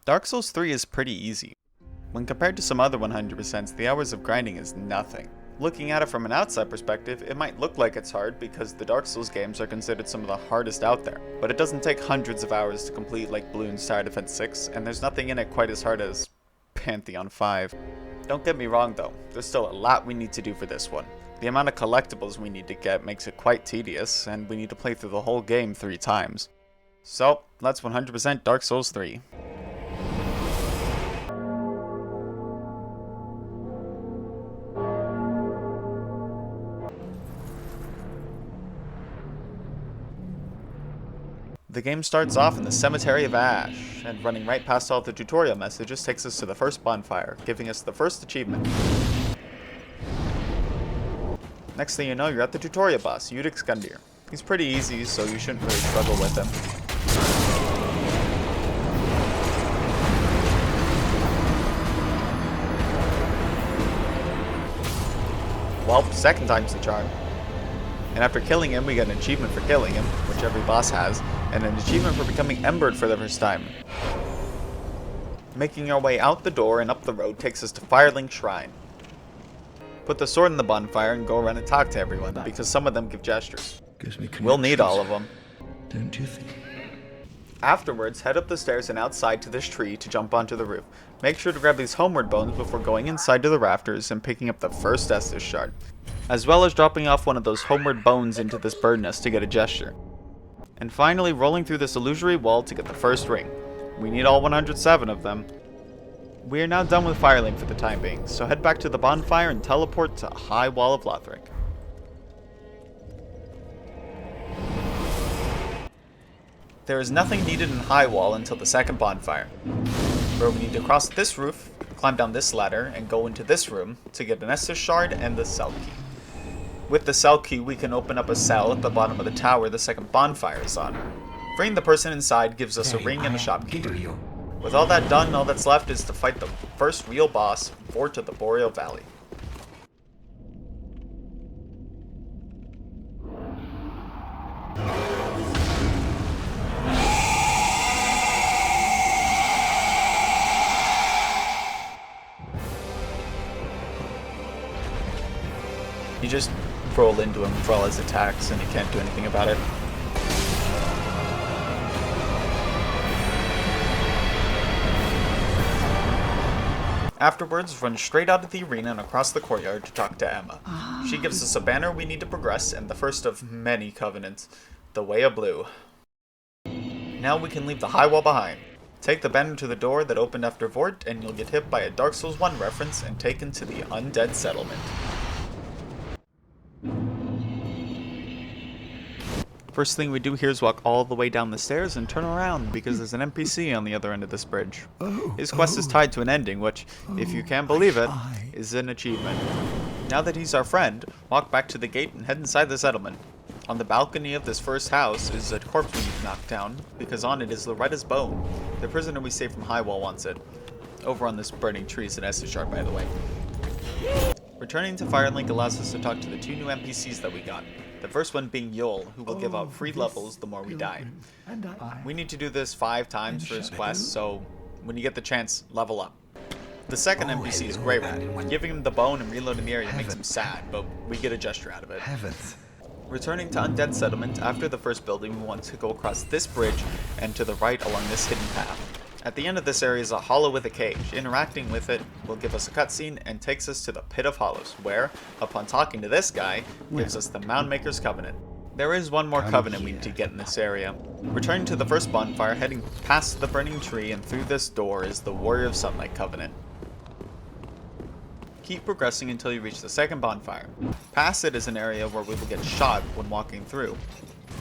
Dark Souls 3 is pretty easy. When compared to some other 100%s, the hours of grinding is nothing. Looking at it from an outside perspective, it might look like it's hard because the Dark Souls games are considered some of the hardest out there, but it doesn't take hundreds of hours to complete like Bloons Tower Defense 6, and there's nothing in it quite as hard as Pantheon 5. Don't get me wrong though, there's still a lot we need to do for this one. The amount of collectibles we need to get makes it quite tedious, and we need to play through the whole game 3 times. So, let's 100% Dark Souls 3. The game starts off in the Cemetery of Ash, and running right past all the tutorial messages takes us to the first bonfire, giving us the first achievement. Next thing you know, you're at the tutorial boss, Udic Gundyr. He's pretty easy, so you shouldn't really struggle with him. Well, second time's the charm. And after killing him, we get an achievement for killing him, which every boss has, and an achievement for becoming embered for the first time. Making our way out the door and up the road takes us to Firelink Shrine. Put the sword in the bonfire and go around and talk to everyone, because some of them give gestures. We'll need all of them. Don't you think? Afterwards, head up the stairs and outside to this tree to jump onto the roof. Make sure to grab these homeward bones before going inside to the rafters and picking up the first Estus shard, as well as dropping off one of those homeward bones into this bird nest to get a gesture. And finally rolling through this illusory wall to get the first ring. We need all 107 of them. We are now done with Firelink for the time being, so head back to the bonfire and teleport to High Wall of Lothric. There is nothing needed in High Wall until the second bonfire, where we need to cross this roof, climb down this ladder, and go into this room to get an Estus shard and the cell key. With the cell key, we can open up a cell at the bottom of the tower the second bonfire is on. Freeing the person inside gives us a ring and a shopkeeper. With all that done, all that's left is to fight the first real boss, Fort of the Boreal Valley. You just roll into him for all his attacks and you can't do anything about it. Afterwards, run straight out of the arena and across the courtyard to talk to Emma. She gives us a banner we need to progress and the first of many covenants, the Way of Blue. Now we can leave the High Wall behind. Take the banner to the door that opened after Vort and you'll get hit by a Dark Souls 1 reference and taken to the Undead Settlement. First thing we do here is walk all the way down the stairs and turn around because there's an NPC on the other end of this bridge. His quest is tied to an ending, which, if you can believe it, is an achievement. Now that he's our friend, walk back to the gate and head inside the settlement. On the balcony of this first house is a corpse we need to knock down, because on it is Loretta's bone. The prisoner we saved from High Wall wants it. Over on this burning tree is an Estus shard, by the way. Returning to Firelink allows us to talk to the 2 new NPCs that we got. The first one being Yol, who will give out free levels the more we die. We need to do this 5 times for his quest, so when you get the chance, level up. The second NPC is Greyrat. Giving him the bone and reloading the area makes him sad, but we get a gesture out of it. Returning to Undead Settlement, after the first building, we want to go across this bridge and to the right along this hidden path. At the end of this area is a hollow with a cage. Interacting with it will give us a cutscene and takes us to the Pit of Hollows, where, upon talking to this guy, gives us the Moundmaker's Covenant. There is one more covenant we need to get in this area. Returning to the first bonfire, heading past the burning tree and through this door is the Warrior of Sunlight Covenant. Keep progressing until you reach the second bonfire. Past it is an area where we will get shot when walking through.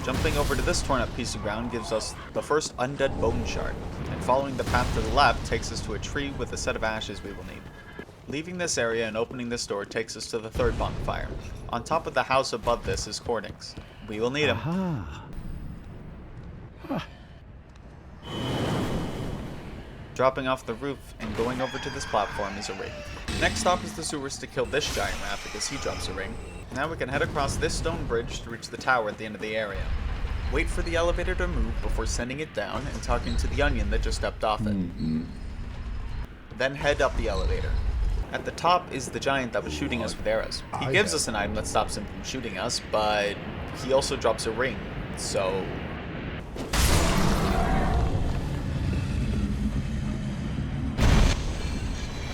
Jumping over to this torn up piece of ground gives us the first Undead Bone Shard, and following the path to the left takes us to a tree with a set of ashes we will need. Leaving this area and opening this door takes us to the third bonfire. On top of the house above this is Cornix. We will need him. Dropping off the roof and going over to this platform is a ring. Next stop is the sewers to kill this giant rat because he drops a ring. Now we can head across this stone bridge to reach the tower at the end of the area. Wait for the elevator to move before sending it down and talking to the onion that just stepped off it. Then head up the elevator. At the top is the giant that was shooting us with arrows. He gives us an item that stops him from shooting us, but he also drops a ring, so...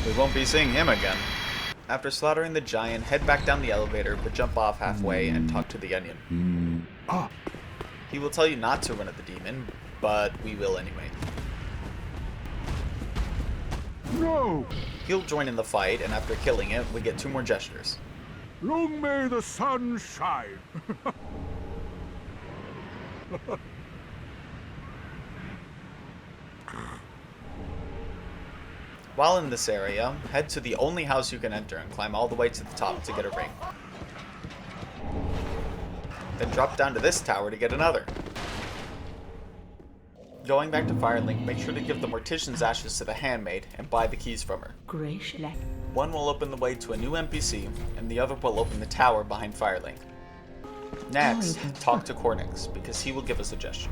we won't be seeing him again. After slaughtering the giant, head back down the elevator, but jump off halfway and talk to the onion. He will tell you not to run at the demon, but we will anyway. No! He'll join in the fight, and after killing it, we get 2 more gestures. Long may the sun shine! While in this area, head to the only house you can enter and climb all the way to the top to get a ring. Then drop down to this tower to get another. Going back to Firelink, make sure to give the Mortician's ashes to the handmaid and buy the keys from her. One will open the way to a new NPC, and the other will open the tower behind Firelink. Next, talk to Cornix, because he will give us a gesture.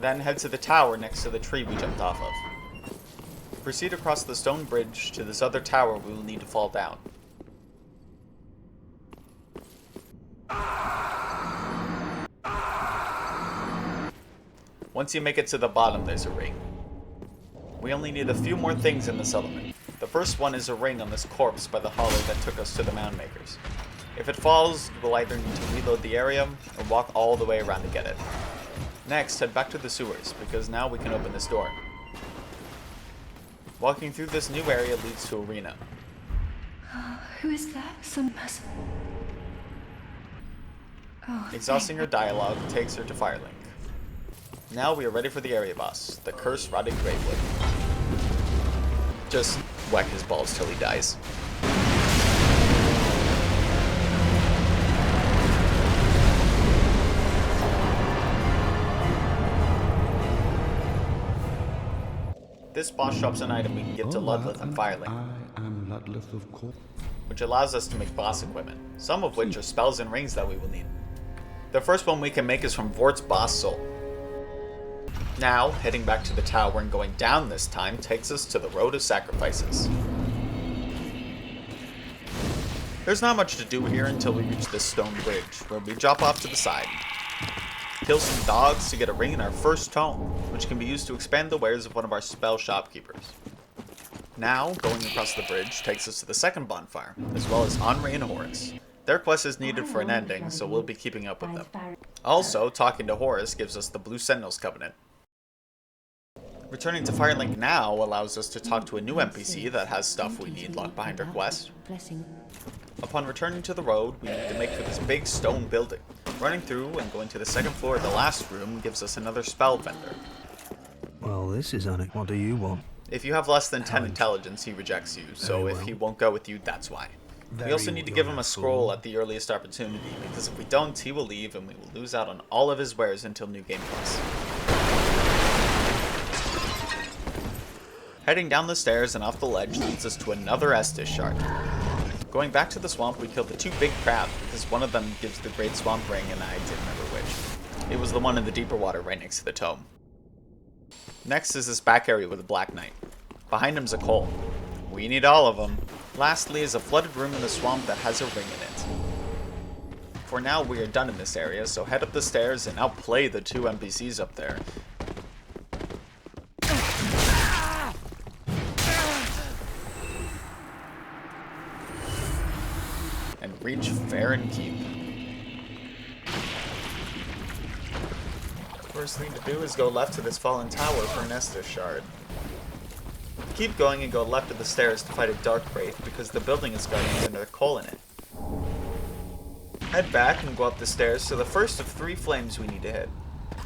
Then head to the tower next to the tree we jumped off of. Proceed across the stone bridge to this other tower we will need to fall down. Once you make it to the bottom, there's a ring. We only need a few more things in this element. The first one is a ring on this corpse by the hollow that took us to the Mound Makers. If it falls, you will either need to reload the area or walk all the way around to get it. Next, head back to the sewers, because now we can open this door. Walking through this new area leads to Arena. Who is that? Some mess. Oh, Exhausting her dialogue takes her to Firelink. Now we are ready for the area boss, the Cursed Rotted Gravewood. Just whack his balls till he dies. This boss drops an item we can give to Ludleth and Firelink, I am Ludleth of course. which allows us to make boss equipment, some of which are spells and rings that we will need. The first one we can make is from Vort's boss soul. Now, heading back to the tower and going down this time takes us to the Road of Sacrifices. There's not much to do here until we reach this stone bridge, where we drop off to the side. Kill some dogs to get a ring in our first tome, which can be used to expand the wares of one of our spell shopkeepers. Now, going across the bridge takes us to the second bonfire, as well as Henri and Horace. Their quest is needed for an ending, so we'll be keeping up with them. Also, talking to Horace gives us the Blue Sentinels Covenant. Returning to Firelink now allows us to talk to a new NPC that has stuff we need locked behind our quest. Upon returning to the road, we need to make for this big stone building. Running through and going to the second floor of the last room gives us another spell vendor. Well, this is Anik. What do you want? If you have less than 10 intelligence, he rejects you, so if he won't go with you, that's why. We also need to give him a scroll at the earliest opportunity, because if we don't, he will leave and we will lose out on all of his wares until New Game Plus. Heading down the stairs and off the ledge leads us to another Estus shard. Going back to the swamp, we kill the 2 big crabs, because one of them gives the Great Swamp Ring and I didn't remember which. It was the one in the deeper water right next to the tome. Next is this back area with a Black Knight. Behind him's a Cole. We need all of them. Lastly is a flooded room in the swamp that has a ring in it. For now, we are done in this area, so head up the stairs and outplay the 2 NPCs up there. And reach Farron Keep. First thing to do is go left to this fallen tower for an Estus shard. Keep going and go left of the stairs to fight a Dark Wraith because the building is guarding another coal in it. Head back and go up the stairs to the first of 3 flames we need to hit.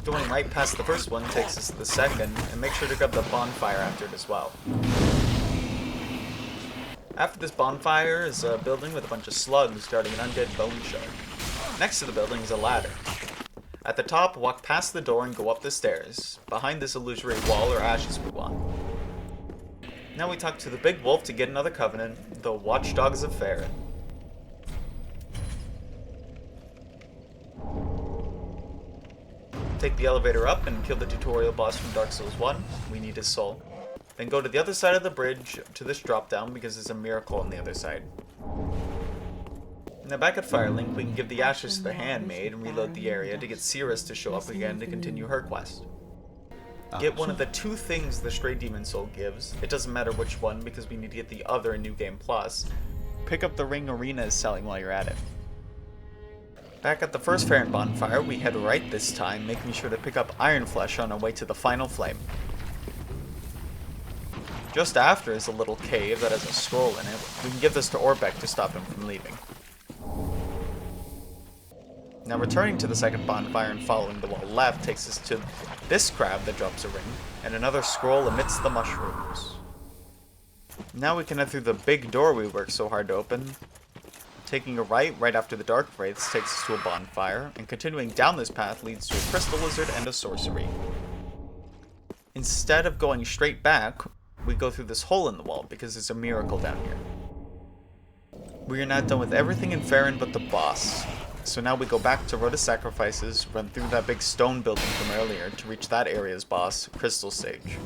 Going right past the first one takes us to the second, and make sure to grab the bonfire after it as well. After this bonfire is a building with a bunch of slugs guarding an undead bone shard. Next to the building is a ladder. At the top, walk past the door and go up the stairs. Behind this illusory wall are ashes we want. Now we talk to the big wolf to get another covenant, the Watchdogs of Farron. Take the elevator up and kill the tutorial boss from Dark Souls 1. We need his soul. Then go to the other side of the bridge to this drop down because there's a miracle on the other side. Now back at Firelink, we can give the ashes to the handmaid and reload the area to get Cirrus to show up again to continue her quest. Get one of the 2 things the Stray Demon Soul gives. It doesn't matter which one because we need to get the other in New Game Plus. Pick up the ring Arena is selling while you're at it. Back at the first Farron bonfire, we head right this time, making sure to pick up Iron Flesh on our way to the final flame. Just after is a little cave that has a scroll in it. We can give this to Orbeck to stop him from leaving. Now returning to the second bonfire and following the wall left takes us to this crab that drops a ring, and another scroll amidst the mushrooms. Now we can head through the big door we worked so hard to open. Taking a right after the Dark Wraiths takes us to a bonfire, and continuing down this path leads to a crystal lizard and a sorcery. Instead of going straight back, we go through this hole in the wall because there's a miracle down here. We are not done with everything in Farron but the boss. So now we go back to Rhoda Sacrifices, run through that big stone building from earlier to reach that area's boss, Crystal Sage.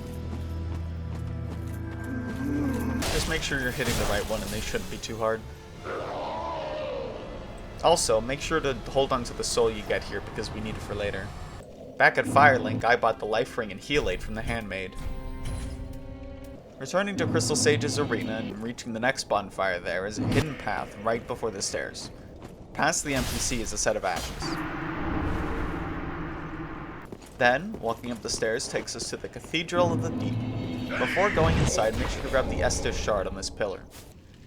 Just make sure you're hitting the right one and they shouldn't be too hard. Also, make sure to hold on to the soul you get here because we need it for later. Back at Firelink, I bought the life ring and heal aid from the handmaid. Returning to Crystal Sage's arena and reaching the next bonfire there is a hidden path right before the stairs. Past the NPC is a set of ashes. Then, walking up the stairs takes us to the Cathedral of the Deep. Before going inside, make sure to grab the Estus shard on this pillar.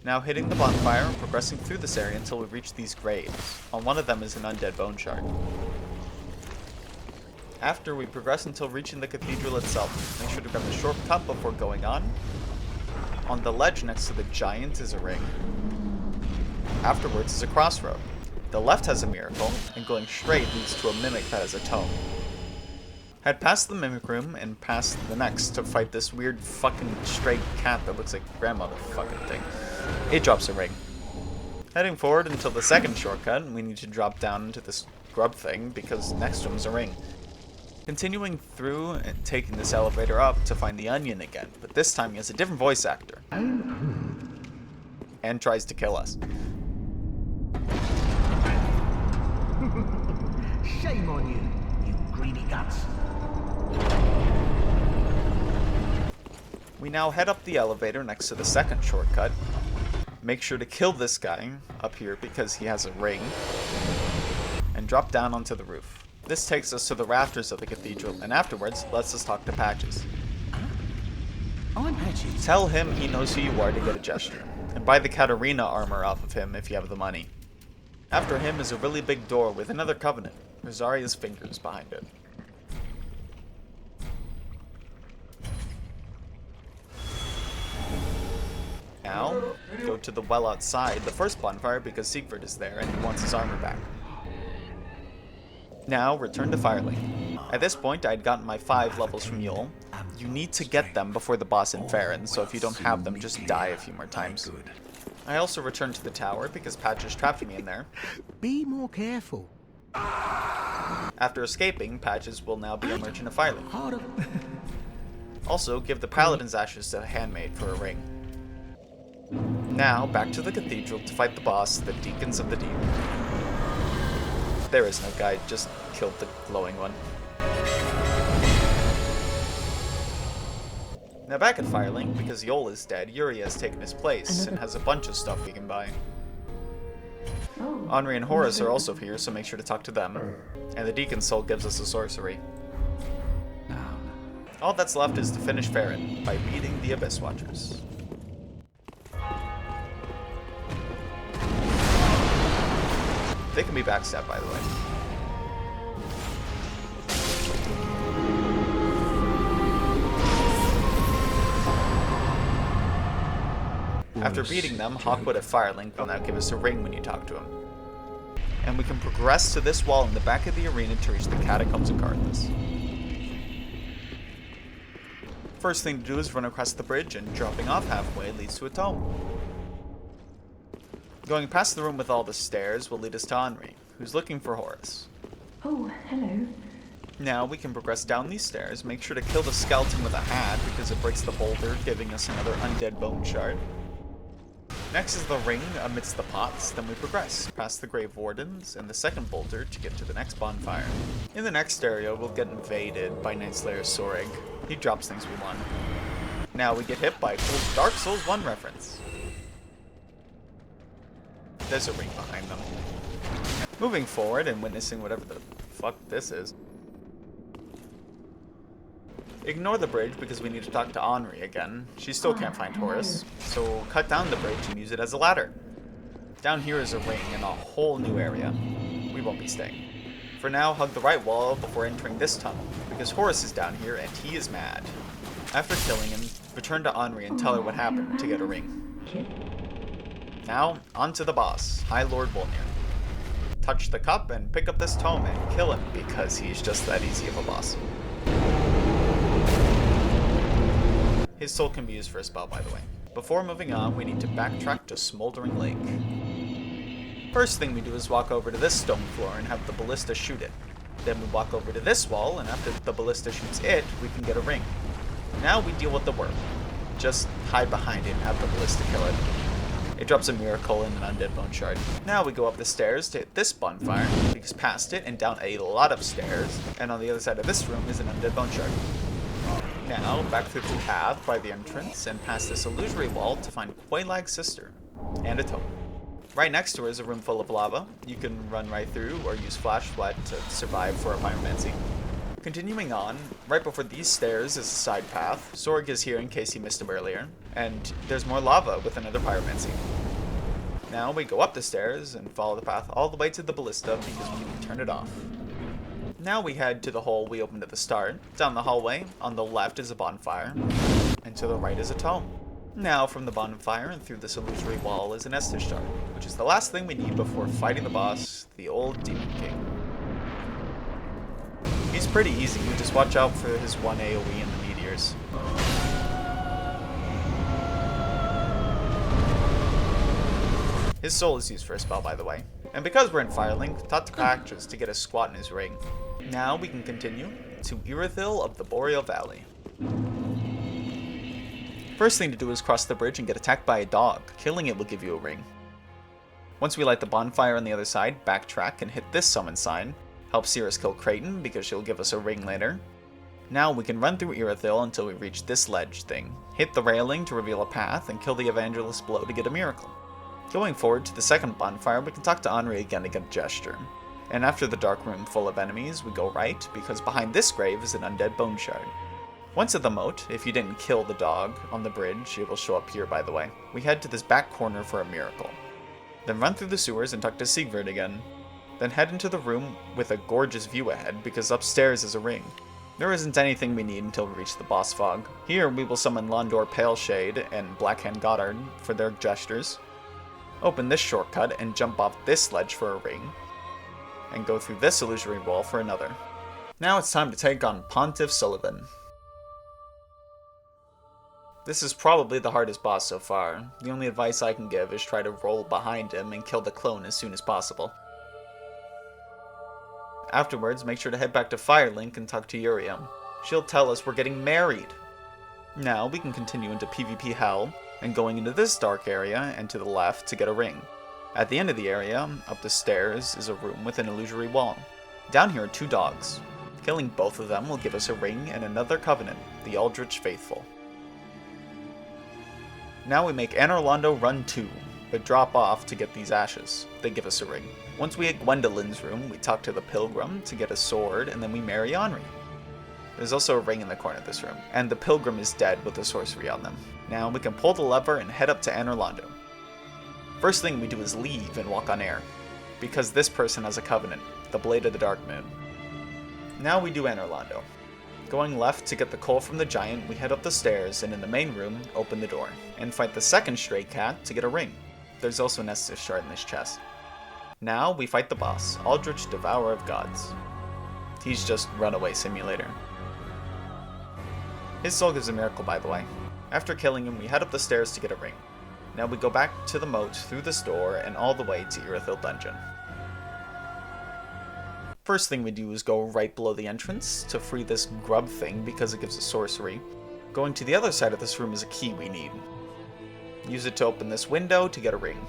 Now hitting the bonfire and progressing through this area until we reach these graves. On one of them is an undead bone shard. After we progress until reaching the cathedral itself, make sure to grab the shortcut before going on. On the ledge next to the giant is a ring. Afterwards is a crossroad. The left has a miracle, and going straight leads to a mimic that has a tome. Head past the mimic room and past the next to fight this weird fucking stray cat that looks like grandmother fucking thing. It drops a ring. Heading forward until the second shortcut, we need to drop down into this grub thing because next to him is a ring. Continuing through and taking this elevator up to find the onion again, but this time he has a different voice actor. And tries to kill us. Shame on you, you greedy guts. We now head up the elevator next to the second shortcut. Make sure to kill this guy up here because he has a ring. And drop down onto the roof. This takes us to the rafters of the cathedral, and afterwards lets us talk to Patches. I'm Patches. Tell him he knows who you are to get a gesture, and buy the Katarina armor off of him if you have the money. After him is a really big door with another covenant. Rosaria's fingers behind it. Now, go to the well outside the first bonfire because Siegfried is there and he wants his armor back. Now, return to Firelink. At this point, I had gotten my 5 levels from Yule. You need to get them before the boss in Farron, so if you don't have them, just die a few more times. I also returned to the tower because Patches trapped me in there. Be more careful. After escaping, Patches will now be a merchant of Firelink. Harder. Also, give the Paladin's ashes to the handmaid for a ring. Now, back to the cathedral to fight the boss, the Deacons of the Deep. There is no guy, just killed the glowing one. Now back at Firelink, because Yol is dead, Yuri has taken his place and has a bunch of stuff we can buy. Henri and Horace are also here, so make sure to talk to them. And the Deacon's Soul gives us a sorcery. All that's left is to finish Farron by beating the Abyss Watchers. They can be backstabbed, by the way. After beating them, Hawkwood at Firelink will now give us a ring when you talk to him. And we can progress to this wall in the back of the arena to reach the Catacombs of Carthus. First thing to do is run across the bridge, and dropping off halfway leads to a tome. Going past the room with all the stairs will lead us to Henri, who's looking for Horace. Oh, hello. Now we can progress down these stairs, make sure to kill the skeleton with a hat because it breaks the boulder, giving us another undead bone shard. Next is the ring amidst the pots, then we progress past the grave wardens and the second boulder to get to the next bonfire. In the next area, we'll get invaded by Knightslayer Sorig. He drops things we want. Now we get hit by a cool Dark Souls 1 reference. There's a ring behind them. Moving forward and witnessing whatever the fuck this is. Ignore the bridge because we need to talk to Henri again. She still can't find Horus, so we'll cut down the bridge and use it as a ladder. Down here is a ring in a whole new area. We won't be staying. For now, hug the right wall before entering this tunnel, because Horus is down here and he is mad. After killing him, return to Henri and tell her what happened to get a ring. Now, on to the boss, High Lord Volnir. Touch the cup and pick up this tome and kill him because he's just that easy of a boss. His soul can be used for a spell, by the way. Before moving on, we need to backtrack to Smoldering Lake. First thing we do is walk over to this stone floor and have the ballista shoot it. Then we walk over to this wall, and after the ballista shoots it, we can get a ring. Now we deal with the worm. Just hide behind it and have the ballista kill it. It drops a miracle and an undead bone shard. Now we go up the stairs to hit this bonfire, because past it and down a lot of stairs, and on the other side of this room is an undead bone shard. Now, back through the path by the entrance and past this illusory wall to find Quelaag's sister, and a tome. Right next to her is a room full of lava. You can run right through or use Flash Flood to survive for a pyromancy. Continuing on, right before these stairs is a side path. Sorig is here in case you missed him earlier, and there's more lava with another pyromancy. Now we go up the stairs and follow the path all the way to the ballista because we can turn it off. Now we head to the hole we opened at the start. Down the hallway, on the left is a bonfire, and to the right is a tome. Now from the bonfire and through this illusory wall is an Estus shard, which is the last thing we need before fighting the boss, the old Demon King. He's pretty easy, just watch out for his 1 AoE and the meteors. His soul is used for a spell, by the way. And because we're in Firelink, talk to Patches to get a squat in his ring. Now we can continue to Irithyll of the Boreal Valley. First thing to do is cross the bridge and get attacked by a dog. Killing it will give you a ring. Once we light the bonfire on the other side, backtrack and hit this summon sign. Help Cirrus kill Kraton because she'll give us a ring later. Now we can run through Irithyll until we reach this ledge thing. Hit the railing to reveal a path and kill the Evangelist below to get a miracle. Going forward to the second bonfire, we can talk to Henri again to get a gesture. And after the dark room full of enemies, we go right, because behind this grave is an undead bone shard. Once at the moat, if you didn't kill the dog on the bridge, it will show up here by the way. We head to this back corner for a miracle. Then run through the sewers and talk to Siegfried again. Then head into the room with a gorgeous view ahead, because upstairs is a ring. There isn't anything we need until we reach the boss fog. Here we will summon Londor Paleshade and Blackhand Goddard for their gestures. Open this shortcut and jump off this ledge for a ring, and go through this illusory wall for another. Now it's time to take on Pontiff Sulyvahn. This is probably the hardest boss so far. The only advice I can give is try to roll behind him and kill the clone as soon as possible. Afterwards, make sure to head back to Firelink and talk to Uriam. She'll tell us we're getting married. Now we can continue into PvP Hell, and going into this dark area and to the left to get a ring. At the end of the area, up the stairs, is a room with an illusory wall. Down here are 2 dogs. Killing both of them will give us a ring and another covenant, the Aldrich Faithful. Now we make Anor Londo run 2, but drop off to get these ashes. They give us a ring. Once we hit Gwendolyn's room, we talk to the Pilgrim to get a sword, and then we marry Henri. There's also a ring in the corner of this room, and the Pilgrim is dead with a sorcery on them. Now we can pull the lever and head up to Anor Londo. First thing we do is leave and walk on air, because this person has a covenant, the Blade of the Dark Moon. Now we do Anor Londo. Going left to get the coal from the giant, we head up the stairs and in the main room, open the door, and fight the second stray cat to get a ring. There's also an Estus shard in this chest. Now we fight the boss, Aldrich Devourer of Gods. He's just Runaway Simulator. His soul gives a miracle, by the way. After killing him, we head up the stairs to get a ring. Now we go back to the moat through this door and all the way to Irithyll Dungeon. First thing we do is go right below the entrance to free this grub thing because it gives us sorcery. Going to the other side of this room is a key we need. Use it to open this window to get a ring.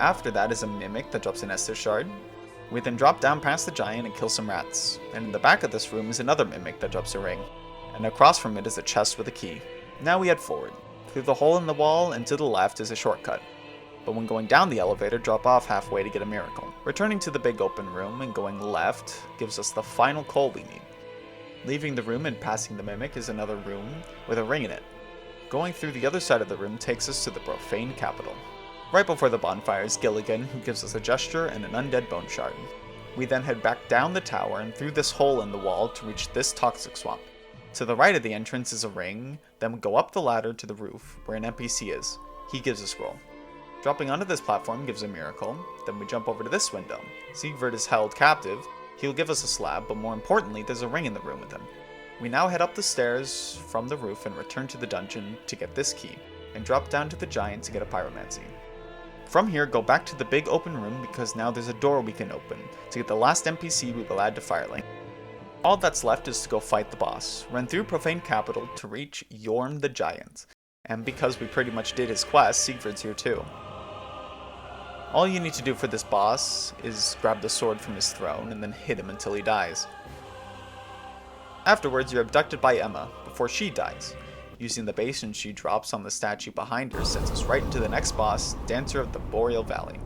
After that is a mimic that drops an Estus shard. We then drop down past the giant and kill some rats. And in the back of this room is another mimic that drops a ring. And across from it is a chest with a key. Now we head forward. Through the hole in the wall and to the left is a shortcut. But when going down the elevator, drop off halfway to get a miracle. Returning to the big open room and going left gives us the final coal we need. Leaving the room and passing the mimic is another room with a ring in it. Going through the other side of the room takes us to the profane capital. Right before the bonfire is Gilligan, who gives us a gesture and an undead bone shard. We then head back down the tower and through this hole in the wall to reach this toxic swamp. To the right of the entrance is a ring, then we go up the ladder to the roof where an NPC is. He gives a scroll. Dropping onto this platform gives a miracle, then we jump over to this window. Siegfried is held captive. He'll give us a slab, but more importantly, there's a ring in the room with him. We now head up the stairs from the roof and return to the dungeon to get this key, and drop down to the giant to get a pyromancy. From here, go back to the big open room because now there's a door we can open to get the last NPC we will add to Firelink. All that's left is to go fight the boss, run through Profane Capital to reach Yorm the Giant, and because we pretty much did his quest, Siegfried's here too. All you need to do for this boss is grab the sword from his throne and then hit him until he dies. Afterwards, you're abducted by Emma before she dies. Using the basin she drops on the statue behind her sends us right into the next boss, Dancer of the Boreal Valley.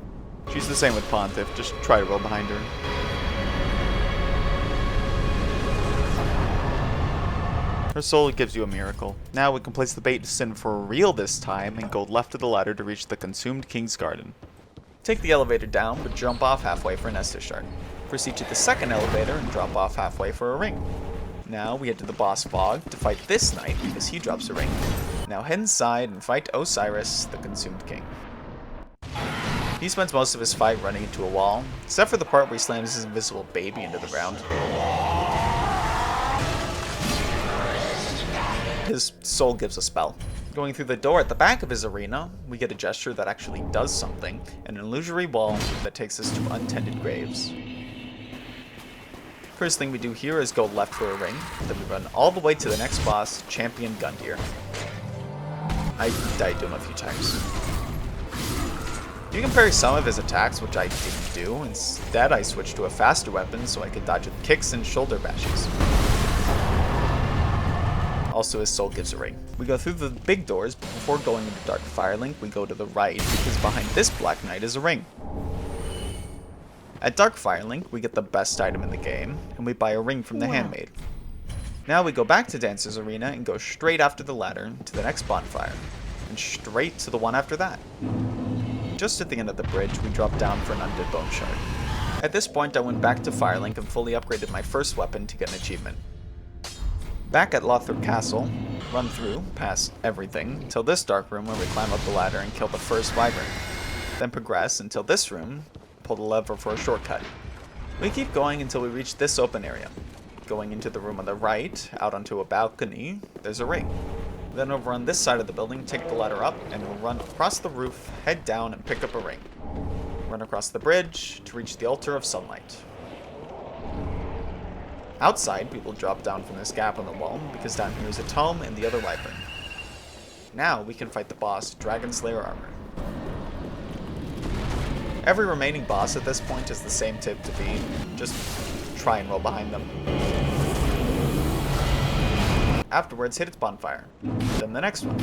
She's the same with Pontiff, just try to roll behind her. Her soul gives you a miracle. Now we can place the bait to sin for real this time and go left of the ladder to reach the consumed King's Garden. Take the elevator down, but jump off halfway for an Estus shard. Proceed to the second elevator and drop off halfway for a ring. Now we head to the boss Fog to fight this knight because he drops a ring. Now head inside and fight Osiris, the consumed king. He spends most of his fight running into a wall, except for the part where he slams his invisible baby into the ground. His soul gives a spell. Going through the door at the back of his arena, we get a gesture that actually does something, and an illusory wall that takes us to untended graves. First thing we do here is go left for a ring, then we run all the way to the next boss, Champion Gundyr. I died to him a few times. You can parry some of his attacks, which I didn't do. Instead, I switched to a faster weapon so I could dodge with kicks and shoulder bashes. Also, his soul gives a ring. We go through the big doors, but before going into Dark Firelink, we go to the right, because behind this Black Knight is a ring. At Dark Firelink, we get the best item in the game, and we buy a ring from the handmaid. Now we go back to Dancer's Arena and go straight after the ladder to the next bonfire, and straight to the one after that. Just at the end of the bridge, we drop down for an undead bone shard. At this point, I went back to Firelink and fully upgraded my first weapon to get an achievement. Back at Lothric Castle, run through, past everything, until this dark room where we climb up the ladder and kill the first wyvern. Then progress until this room, pull the lever for a shortcut. We keep going until we reach this open area. Going into the room on the right, out onto a balcony, there's a ring. Then over on this side of the building, take the ladder up, and we'll run across the roof, head down, and pick up a ring. Run across the bridge to reach the Altar of Sunlight. Outside, we will drop down from this gap on the wall, because down here is a tome and the other wyvern. Now we can fight the boss, Dragon Slayer Armor. Every remaining boss at this point is the same tip to beat, just try and roll behind them. Afterwards, hit its bonfire, then the next one,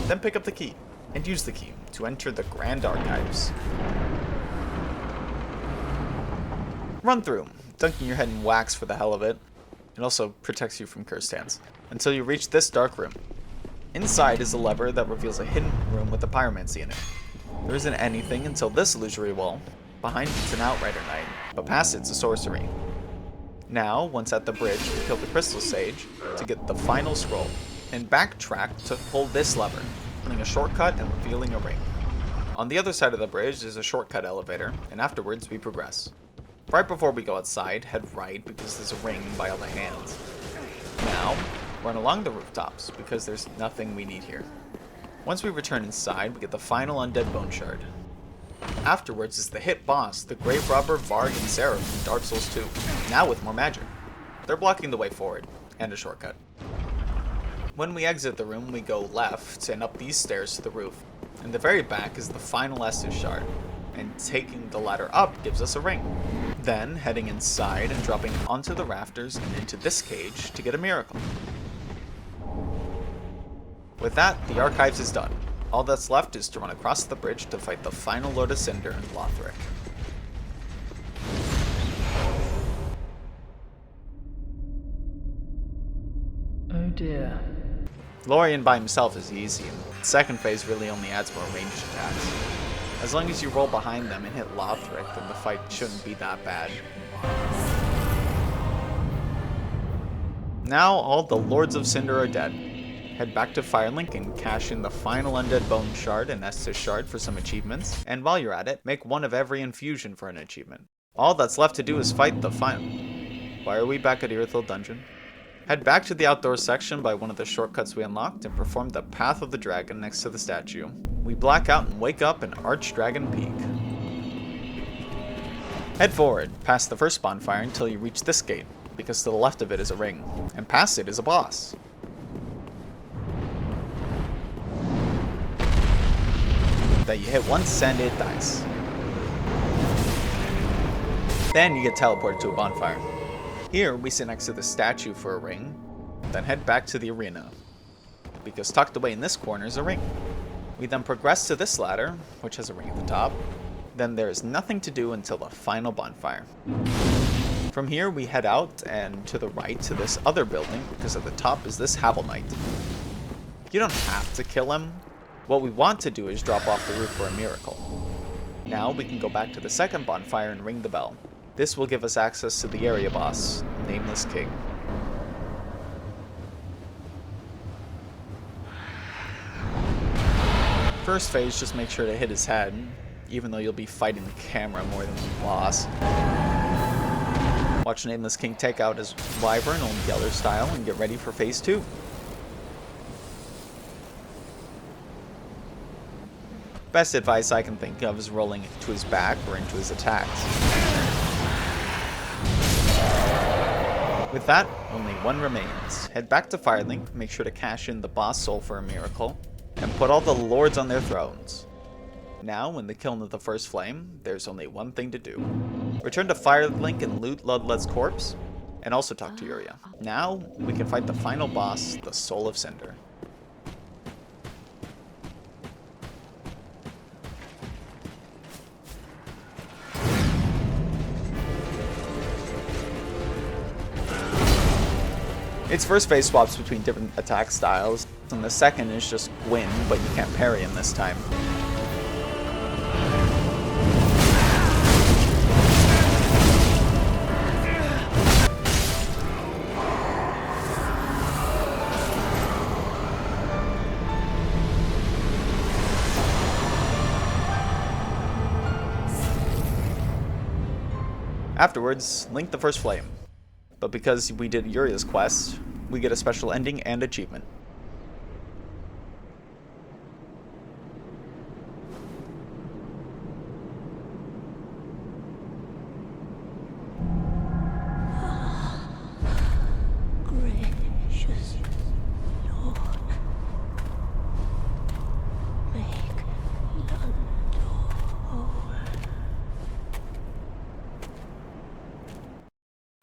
then pick up the key, and use the key to enter the Grand Archives. Run through, dunking your head in wax for the hell of it. It also protects you from cursed hands, until you reach this dark room. Inside is a lever that reveals a hidden room with a pyromancy in it. There isn't anything until this illusory wall. Behind it's an Outrider Knight, but past it's a sorcery. Now, once at the bridge, we kill the Crystal Sage to get the final scroll, and backtrack to pull this lever, running a shortcut and revealing a ring. On the other side of the bridge is a shortcut elevator, and afterwards we progress. Right before we go outside, head right because there's a ring by all the hands. Now, run along the rooftops because there's nothing we need here. Once we return inside, we get the final undead bone shard. Afterwards is the hit boss, the Grave Robber Varg and Sarah from Dark Souls 2, now with more magic. They're blocking the way forward, and a shortcut. When we exit the room, we go left and up these stairs to the roof. In the very back is the final Estus shard, and taking the ladder up gives us a ring. Then, heading inside and dropping onto the rafters and into this cage to get a miracle. With that, the archives is done. All that's left is to run across the bridge to fight the final Lord of Cinder and Lothric. Oh dear. Lorien by himself is easy, and the second phase really only adds more ranged attacks. As long as you roll behind them and hit Lothric, then the fight shouldn't be that bad. Now all the Lords of Cinder are dead. Head back to Firelink and cash in the final Undead Bone Shard and Estus Shard for some achievements, and while you're at it, make one of every infusion for an achievement. All that's left to do is fight the final... Why are we back at Irithyll Dungeon? Head back to the outdoor section by one of the shortcuts we unlocked and perform the Path of the Dragon next to the statue. We black out and wake up in Archdragon Peak. Head forward, past the first bonfire until you reach this gate, because to the left of it is a ring, and past it is a boss. That you hit once and it dies. Then you get teleported to a bonfire. Here we sit next to the statue for a ring, then head back to the arena, because tucked away in this corner is a ring. We then progress to this ladder, which has a ring at the top. Then there is nothing to do until the final bonfire. From here we head out and to the right to this other building, because at the top is this Havel Knight. You don't have to kill him. What we want to do is drop off the roof for a miracle. Now we can go back to the second bonfire and ring the bell. This will give us access to the area boss, Nameless King. First phase, just make sure to hit his head, even though you'll be fighting the camera more than the boss. Watch Nameless King take out his wyvern on Geller style and get ready for phase 2. Best advice I can think of is rolling to his back or into his attacks. With that, only one remains. Head back to Firelink, make sure to cash in the boss soul for a miracle, and put all the lords on their thrones. Now, in the kiln of the first flame, there's only one thing to do. Return to Firelink and loot Ludled's corpse, and also talk to Yuria. Now, we can fight the final boss, the Soul of Cinder. Its first phase swaps between different attack styles, and the second is just win, but you can't parry him this time. Afterwards, link the first flame. But because we did Yuria's quest, we get a special ending and achievement. Gracious Lord, make none whole.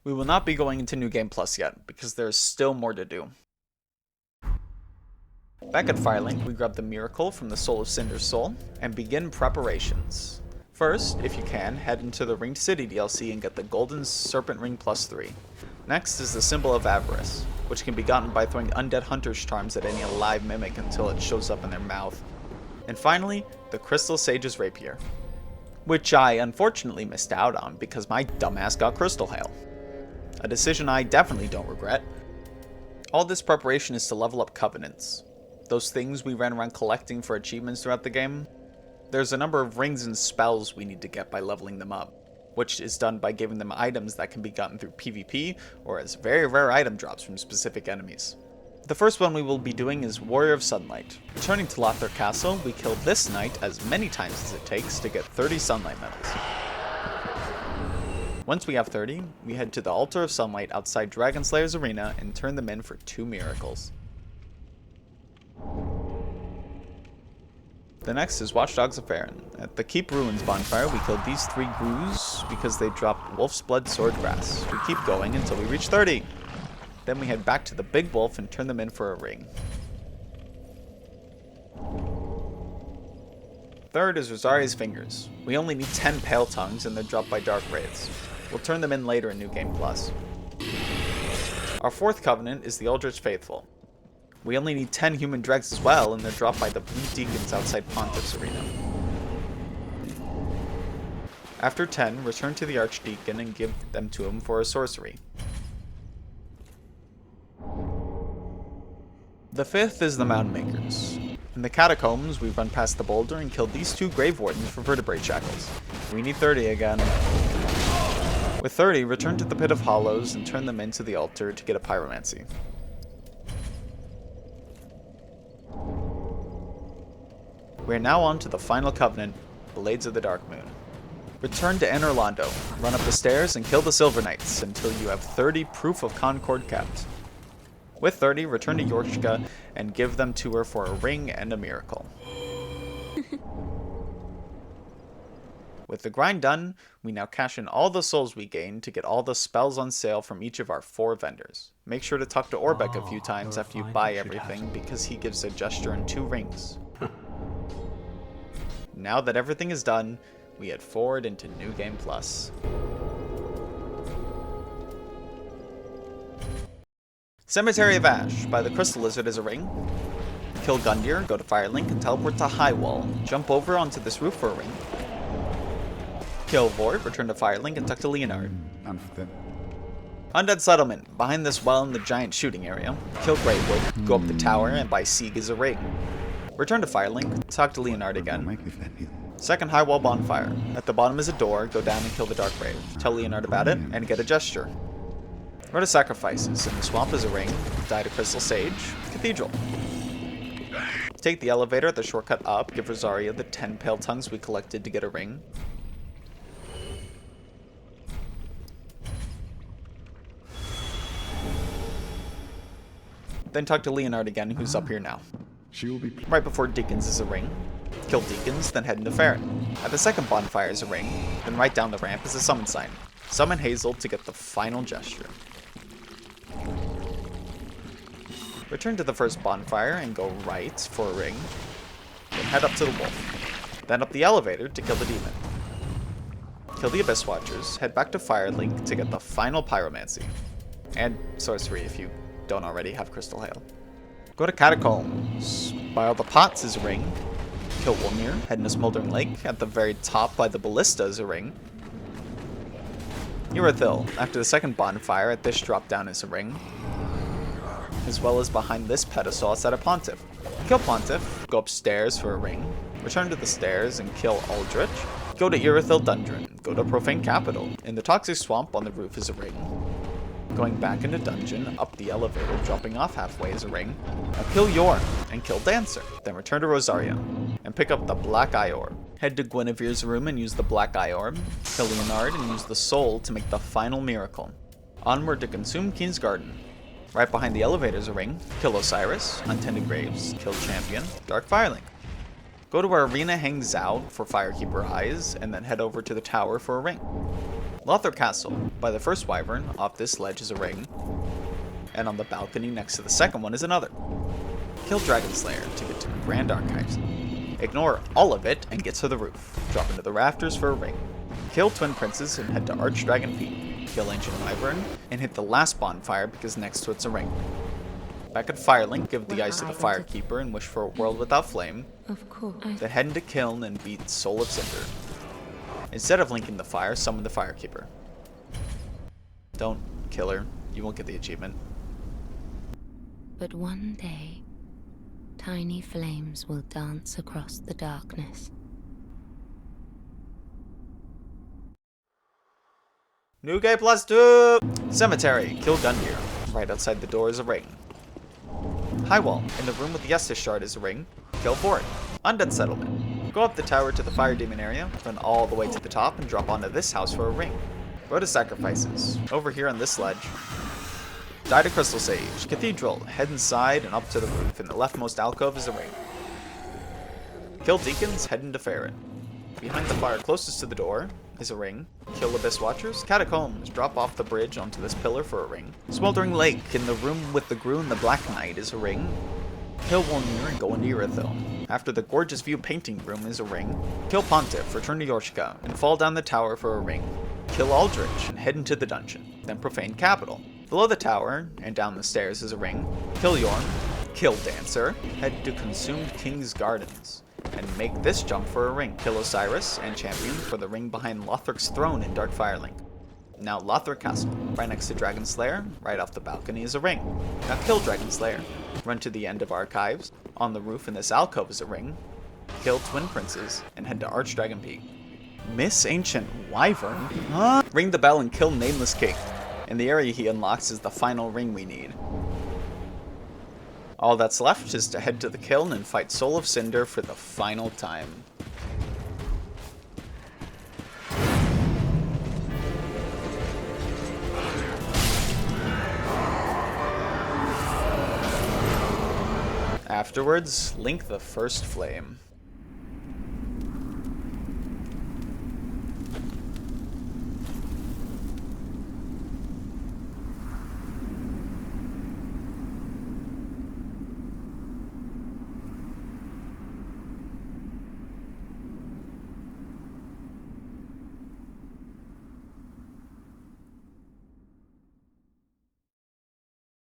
We will not be going into New Game Plus yet, because there is still more to do. Back at Firelink, we grab the miracle from the Soul of Cinder's soul, and begin preparations. First, if you can, head into the Ringed City DLC and get the Golden Serpent Ring +3. Next is the Symbol of Avarice, which can be gotten by throwing Undead Hunter's Charms at any alive mimic until it shows up in their mouth. And finally, the Crystal Sage's Rapier, which I unfortunately missed out on because my dumbass got Crystal Hail. A decision I definitely don't regret. All this preparation is to level up Covenants. Those things we ran around collecting for achievements throughout the game. There's a number of rings and spells we need to get by leveling them up, which is done by giving them items that can be gotten through PvP or as very rare item drops from specific enemies. The first one we will be doing is Warrior of Sunlight. Returning to Lothar Castle, we kill this knight as many times as it takes to get 30 Sunlight medals. Once we have 30, we head to the Altar of Sunlight outside Dragonslayer's arena and turn them in for 2 miracles. The next is Watchdogs of Farron. At the Keep Ruins bonfire, we killed these 3 Grues because they dropped Wolf's Blood Swordgrass. We keep going until we reach 30. Then we head back to the Big Wolf and turn them in for a ring. Third is Rosaria's Fingers. We only need 10 Pale Tongues and they're dropped by Dark Wraiths. We'll turn them in later in New Game Plus. Our fourth covenant is the Eldritch Faithful. We only need 10 human dregs as well, and they're dropped by the Blue Deacons outside Pontiff's Arena. After 10, return to the Archdeacon and give them to him for a sorcery. The fifth is the Mound Makers. In the Catacombs, we run past the boulder and kill these 2 Grave Wardens for Vertebrae Shackles. We need 30 again. With 30, return to the Pit of Hollows and turn them into the altar to get a Pyromancy. We are now on to the final covenant, Blades of the Dark Moon. Return to Anor Londo, run up the stairs and kill the Silver Knights until you have 30 Proof of Concord capped. With 30, return to Yorshka and give them to her for a ring and a miracle. With the grind done, we now cash in all the souls we gained to get all the spells on sale from each of our 4 vendors. Make sure to talk to Orbeck a few times after you buy everything because he gives a gesture and 2 rings. Now that everything is done, we head forward into New Game Plus. Cemetery of Ash by the Crystal Lizard is a ring. Kill Gundyr, go to Firelink and teleport to Highwall. Jump over onto this roof for a ring. Kill Vort, return to Firelink and talk to Leonard. Undead Settlement, behind this well in the giant shooting area. Kill Greatwood, go up the tower and buy Sieg as a ring. Return to Firelink, talk to Leonard again. Second Highwall bonfire. At the bottom is a door, go down and kill the Dark Wraith. Tell Leonard about it, and get a gesture. Go to Sacrifices, in the swamp is a ring. Die to Crystal Sage. Cathedral. Take the elevator at the shortcut up, give Rosaria the 10 Pale Tongues we collected to get a ring. Then talk to Leonard again, who's up here now. Right before Deacons is a ring. Kill Deacons, then head into Farron. At the second bonfire is a ring, then right down the ramp is a summon sign. Summon Hazel to get the final gesture. Return to the first bonfire and go right for a ring. Then head up to the wolf. Then up the elevator to kill the demon. Kill the Abyss Watchers, head back to Firelink to get the final Pyromancy. And sorcery if you don't already have Crystal Hail. Go to Catacombs. Buy all the pots is a ring. Kill Wolnir, head into Smoldering Lake. At the very top by the Ballista is a ring. Irithyll, after the second bonfire at this drop down is a ring. As well as behind this pedestal outside of Pontiff. Kill Pontiff, go upstairs for a ring. Return to the stairs and kill Aldrich. Go to Irithyll Dungeon. Go to Profane Capital. In the Toxic Swamp on the roof is a ring. Going back into dungeon, up the elevator, dropping off halfway is a ring. Now kill Yorn, and kill Dancer. Then return to Rosaria, and pick up the Black Eye Orb. Head to Guinevere's room and use the Black Eye Orb. Kill Leonard and use the Soul to make the final miracle. Onward to Consume Keen's Garden. Right behind the elevator is a ring. Kill Osiris, Untended Graves, kill Champion, Dark Firelink. Go to where Arena hangs out for Firekeeper Eyes, and then head over to the tower for a ring. Lothar Castle, by the first wyvern, off this ledge is a ring, and on the balcony next to the second one is another. Kill Dragonslayer to get to the Grand Archives. Ignore all of it and get to the roof. Drop into the rafters for a ring. Kill Twin Princes and head to Archdragon Peak. Kill Ancient Wyvern and hit the last bonfire because next to it's a ring. Back at Firelink, give the ice to the Firekeeper and wish for a world without flame. Of course. Then head into Kiln and beat Soul of Cinder. Instead of linking the fire, summon the Firekeeper. Don't kill her. You won't get the achievement. But one day, tiny flames will dance across the darkness. New Game Plus 2! Cemetery. Kill Gundyr. Right outside the door is a ring. High Wall. In the room with the Estus Shard is a ring. Kill Vort. Undead Settlement. Go up the tower to the Fire Demon area, run all the way to the top, and drop onto this house for a ring. Go to Sacrifices. Over here on this ledge. Die to Crystal Sage. Cathedral. Head inside and up to the roof. In the leftmost alcove is a ring. Kill Deacons. Head into Ferret. Behind the fire closest to the door is a ring. Kill Abyss Watchers. Catacombs. Drop off the bridge onto this pillar for a ring. Smoldering Lake. In the room with the Grue and the Black Knight is a ring. Kill Wolnir and go into Irithyll. After the Gorgeous View painting room is a ring. Kill Pontiff, return to Yorshka, and fall down the tower for a ring. Kill Aldrich and head into the dungeon. Then Profane Capital. Below the tower and down the stairs is a ring. Kill Yorn. Kill Dancer. Head to Consumed King's Gardens. And make this jump for a ring. Kill Osiris and champion for the ring behind Lothric's throne in Dark Firelink. Now Lothric Castle. Right next to Dragon Slayer, right off the balcony is a ring. Now kill Dragon Slayer. Run to the end of Archives. On the roof in this alcove is a ring. Kill Twin Princes and head to Archdragon Peak. Miss Ancient Wyvern? Huh? Ring the bell and kill Nameless King. And the area he unlocks is the final ring we need. All that's left is to head to the kiln and fight Soul of Cinder for the final time. Afterwards, link the first flame.